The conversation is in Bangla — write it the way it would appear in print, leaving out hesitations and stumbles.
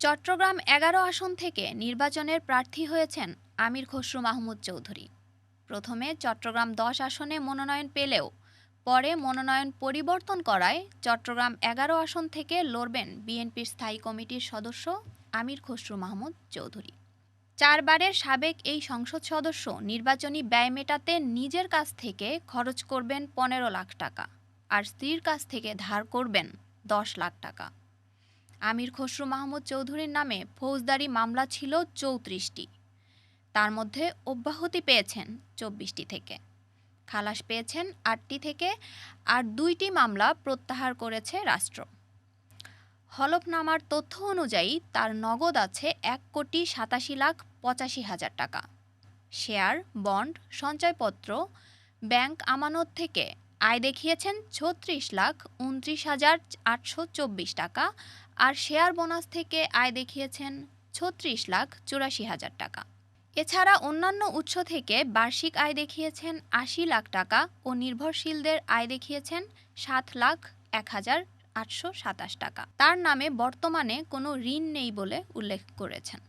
চট্টগ্রাম ১১ আসন থেকে নির্বাচনের প্রার্থী হয়েছেন আমির খসরু মাহমুদ চৌধুরী। প্রথমে চট্টগ্রাম ১০ আসনে মনোনয়ন পেলেও পরে মনোনয়ন পরিবর্তন করায় চট্টগ্রাম ১১ আসন থেকে লড়বেন বিএনপির স্থায়ী কমিটির সদস্য আমির খসরু মাহমুদ চৌধুরী। ৪ বারের সাবেক এই সংসদ সদস্য নির্বাচনী ব্যয় মেটাতে নিজের কাছ থেকে খরচ করবেন ১৫ লাখ টাকা আর স্ত্রীর কাছ থেকে ধার করবেন ১০ লাখ টাকা। আমির খসরু মাহমুদ চৌধুরীর নামে ফৌজদারি মামলা ছিল ৩৪টি, তার মধ্যে অব্যাহতি পেয়েছেন ২৪টি থেকে, খালাস পেয়েছেন ৮টি থেকে, আর ২টি মামলা প্রত্যাহার করেছে রাষ্ট্র। হলফনামার তথ্য অনুযায়ী তার নগদ আছে ১,৮৭,৮৫,০০০ টাকা। শেয়ার, বন্ড, সঞ্চয়পত্র, ব্যাংক আমানত থেকে আয় দেখিয়েছেন ৩৬,২৯,৮২৪ টাকা আর শেয়ার বোনাস থেকে আয় দেখিয়েছেন ৩৬,৮৪,০০০ টাকা। এছাড়া অন্যান্য উৎস থেকে বার্ষিক আয় দেখিয়েছেন ৮০ লাখ টাকা ও নির্ভরশীলদের আয় দেখিয়েছেন ৭,০১,৮২৭ টাকা। তার নামে বর্তমানে কোনো ঋণ নেই বলে উল্লেখ করেছেন।